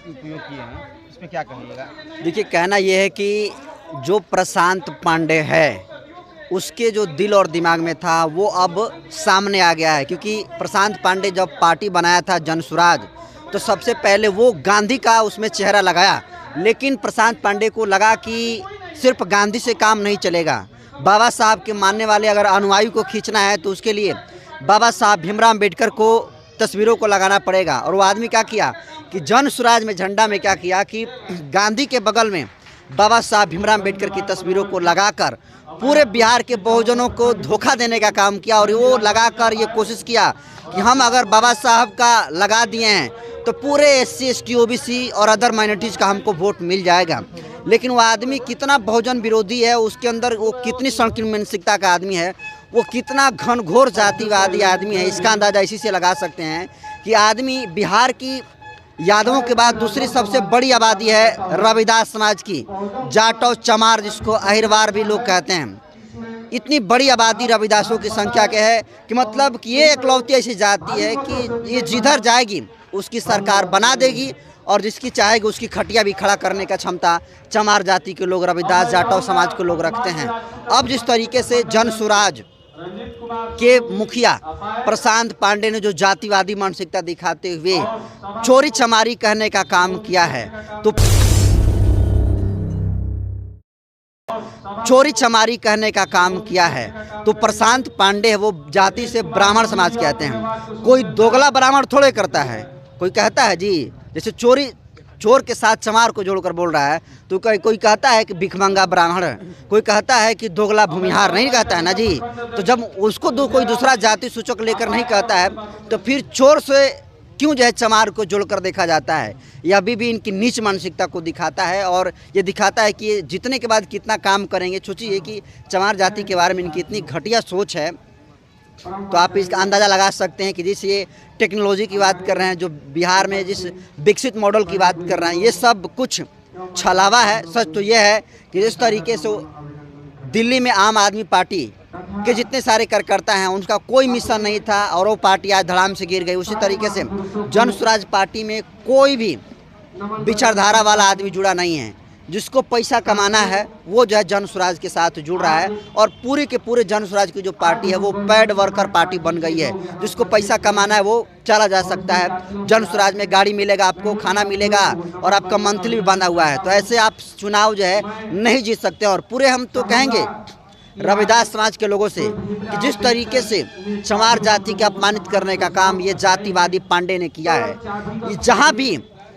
उपयोग किए हैं, इसमें क्या कहिएगा? देखिए, कहना ये है कि जो प्रशांत पांडे है उसके जो दिल और दिमाग में था वो अब सामने आ गया है। क्योंकि प्रशांत पांडे जब पार्टी बनाया था जनसुराज, तो सबसे पहले वो गांधी का उसमें चेहरा लगाया। लेकिन प्रशांत पांडे को लगा कि सिर्फ गांधी से काम नहीं चलेगा, बाबा साहब के मानने वाले अगर अनुयायी को खींचना है तो उसके लिए बाबा साहब भीमराव अम्बेडकर को तस्वीरों को लगाना पड़ेगा। और वो आदमी क्या किया कि जन स्वराज में झंडा में क्या किया कि गांधी के बगल में बाबा साहब भीमराव अम्बेडकर की तस्वीरों को लगाकर पूरे बिहार के बहुजनों को धोखा देने का काम किया। और वो लगाकर ये कोशिश किया कि हम अगर बाबा साहब का लगा दिए हैं तो पूरे SC ST OBC और अदर माइनॉरिटीज़ का हमको वोट मिल जाएगा। लेकिन वो आदमी कितना बहुजन विरोधी है, उसके अंदर वो कितनी संकीर्ण मानसिकता का आदमी है, वो कितना घनघोर जातिवादी आदमी है, इसका अंदाज़ा इसी से लगा सकते हैं कि आदमी बिहार की यादवों के बाद दूसरी सबसे बड़ी आबादी है रविदास समाज की, जाटव चमार जिसको अहिरवार भी लोग कहते हैं। इतनी बड़ी आबादी रविदासों की संख्या के है कि मतलब कि ये एकलौती ऐसी जाति है कि ये जिधर जाएगी उसकी सरकार बना देगी और जिसकी चाहेगी उसकी खटिया भी खड़ा करने का क्षमता चमार जाति के लोग, रविदास जाटव समाज के लोग रखते हैं। अब जिस तरीके से जन स्वराज के मुखिया प्रशांत पांडे ने जो जातिवादी मानसिकता दिखाते हुए चोरी चमारी कहने का काम किया है, तो चोरी चमारी कहने का काम किया है तो प्रशांत पांडे है वो जाति से ब्राह्मण समाज कहते हैं। कोई दोगला ब्राह्मण थोड़े करता है, कोई कहता है जी जैसे चोर के साथ चमार को जोड़कर बोल रहा है तो कोई कहता है कि भिखमंगा ब्राह्मण, कोई कहता है कि दोगला भूमिहार, नहीं कहता है ना जी। तो जब उसको कोई दूसरा जाति सूचक लेकर नहीं कहता है तो फिर चोर से क्यों जो है चमार को जोड़कर देखा जाता है? यह अभी भी इनकी नीच मानसिकता को दिखाता है और ये दिखाता है कि ये जितने के बाद कितना काम करेंगे। सोचिए कि चमार जाति के बारे में इनकी इतनी घटिया सोच है, तो आप इसका अंदाज़ा लगा सकते हैं कि जिस ये टेक्नोलॉजी की बात कर रहे हैं, जो बिहार में जिस विकसित मॉडल की बात कर रहे हैं, ये सब कुछ छलावा है। सच तो ये है कि जिस तरीके से दिल्ली में आम आदमी पार्टी के जितने सारे कार्यकर्ता हैं उनका कोई मिशन नहीं था और वो पार्टी आज धड़ाम से गिर गई, उसी तरीके से जन स्वराज पार्टी में कोई भी विचारधारा वाला आदमी जुड़ा नहीं है। जिसको पैसा कमाना है वो जो है जन स्वराज के साथ जुड़ रहा है और पूरी के पूरे जन स्वराज की जो पार्टी है वो पैड वर्कर पार्टी बन गई है। जिसको पैसा कमाना है वो चला जा सकता है। जन स्वराज में गाड़ी मिलेगा, आपको खाना मिलेगा और आपका मंथली भी बंधा हुआ है। तो ऐसे आप चुनाव जो है नहीं जीत सकते। और पूरे हम तो कहेंगे रविदास समाज के लोगों से कि जिस तरीके से चमार जाति के अपमानित करने का काम ये जातिवादी पांडे ने किया है, ये जहाँ भी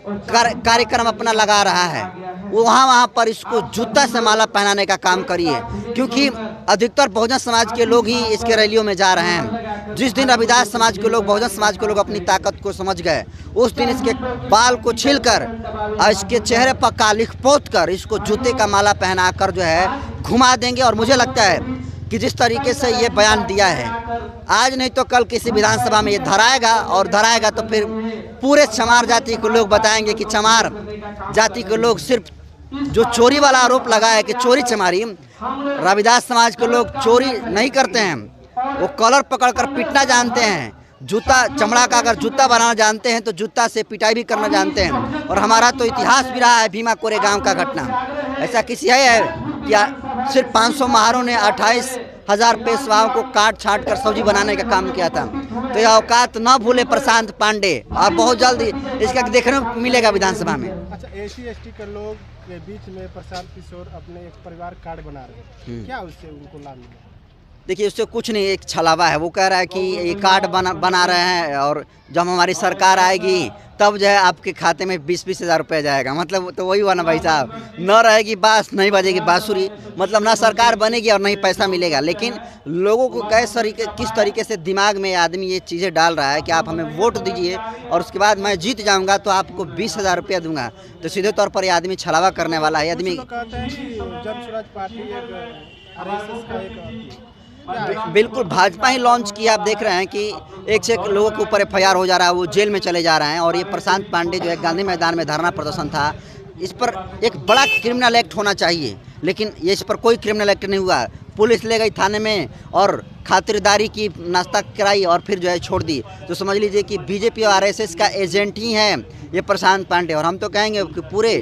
कार्यक्रम अपना लगा रहा है वो वहाँ पर इसको जूता से माला पहनाने का काम करिए। क्योंकि अधिकतर बहुजन समाज के लोग ही इसके रैलियों में जा रहे हैं। जिस दिन रविदास समाज के लोग, बहुजन समाज के लोग अपनी ताकत को समझ गए, उस दिन इसके बाल को छीलकर और इसके चेहरे पर कालिख पोत कर इसको जूते का माला पहनाकर जो है घुमा देंगे। और मुझे लगता है कि जिस तरीके से ये बयान दिया है, आज नहीं तो कल किसी विधानसभा में ये धराएगा और धराएगा तो फिर पूरे चमार जाति के लोग बताएंगे कि चमार जाति के लोग सिर्फ जो चोरी वाला आरोप लगा है कि चोरी चमारी, रविदास समाज के लोग चोरी नहीं करते हैं, वो कलर पकड़कर पीटना जानते हैं। जूता चमड़ा का अगर जूता बनाना जानते हैं तो जूता से पिटाई भी करना जानते हैं। और हमारा तो इतिहास भी रहा है भीमा कोरे गांव का घटना। ऐसा किसी है क्या सिर्फ 500 महारों ने 28,000 पेशवाओं को काट छाट कर सब्जी बनाने का काम किया था? तो यह औकात न भूले प्रशांत पांडे, और बहुत जल्द इसका देखने को मिलेगा विधानसभा में। अच्छा, SC ST के लोग के बीच में प्रशांत किशोर अपने एक परिवार कार्ड बना रहे हैं, क्या उससे उनको लाभ मिला? देखिए, उससे कुछ नहीं, एक छलावा है। वो कह रहा है कि ये कार्ड बना रहे हैं और जब हमारी सरकार आएगी तब जो है आपके खाते में 20-20 हज़ार रुपये जाएगा। मतलब तो वही हुआ ना भाई साहब, न रहेगी बाँस नहीं बजेगी बाँसुरी। मतलब ना सरकार बनेगी और नहीं पैसा मिलेगा। लेकिन लोगों को किस तरीके से दिमाग में आदमी ये चीज़ें डाल रहा है कि आप हमें वोट दीजिए और उसके बाद मैं जीत जाऊँगा तो आपको 20,000 रुपया दूंगा। तो सीधे तौर पर ये आदमी छलावा करने वाला है। आदमी बिल्कुल भाजपा ही लॉन्च किया। आप देख रहे हैं कि एक से एक लोगों के ऊपर FIR हो जा रहा है, वो जेल में चले जा रहे हैं। और ये प्रशांत पांडे जो है गांधी मैदान में धरना प्रदर्शन था, इस पर एक बड़ा क्रिमिनल एक्ट होना चाहिए, लेकिन ये इस पर कोई क्रिमिनल एक्ट नहीं हुआ। पुलिस ले गई थाने में और खातिरदारी की, नाश्ता कराई और फिर जो है छोड़ दी। तो समझ लीजिए कि बीजेपी और आरएसएस का एजेंट ही है ये प्रशांत पांडे। और हम तो कहेंगे कि पूरे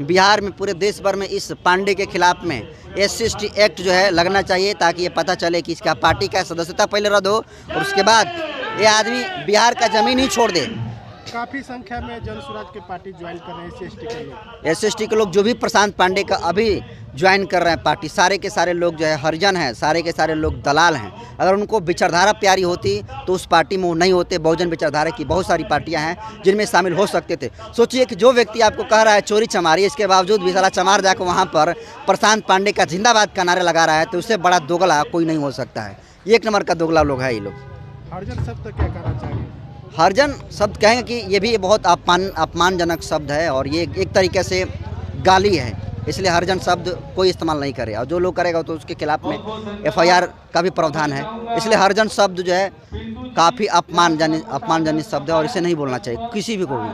बिहार में, पूरे देश भर में इस पांडे के खिलाफ में SC/ST एक्ट जो है लगना चाहिए, ताकि ये पता चले कि इसका पार्टी का सदस्यता पहले रद्द हो और उसके बाद ये आदमी बिहार का ज़मीन ही छोड़ दे। काफ़ी संख्या में जन स्वराज के पार्टी ज्वाइन कर रहे हैं SC/ST के लोग। SC/ST के लोग जो भी प्रशांत पांडे का अभी ज्वाइन कर रहे हैं पार्टी, सारे के सारे लोग जो है हरिजन हैं, सारे के सारे लोग दलाल हैं। अगर उनको विचारधारा प्यारी होती तो उस पार्टी में वो नहीं होते। बहुजन विचारधारा की बहुत सारी पार्टियां हैं जिनमें शामिल हो सकते थे। सोचिए कि जो व्यक्ति आपको कह रहा है चोरी चमारी, इसके बावजूद भी साला चमार जाकर वहाँ पर प्रशांत पांडे का जिंदाबाद का नारे लगा रहा है, तो उससे बड़ा दोगला कोई नहीं हो सकता है। एक नंबर का दोगला लोग है ये लोग। हरिजन शब्द क्या कहना चाहिए? हरिजन शब्द कहेंगे कि ये भी बहुत अपमानजनक शब्द है और ये एक तरीके से गाली है, इसलिए हरिजन शब्द कोई इस्तेमाल नहीं करे। और जो लोग करेगा तो उसके खिलाफ में FIR का भी प्रावधान है। इसलिए हरिजन शब्द जो है काफ़ी अपमानजनित शब्द है और इसे नहीं बोलना चाहिए किसी भी को भी।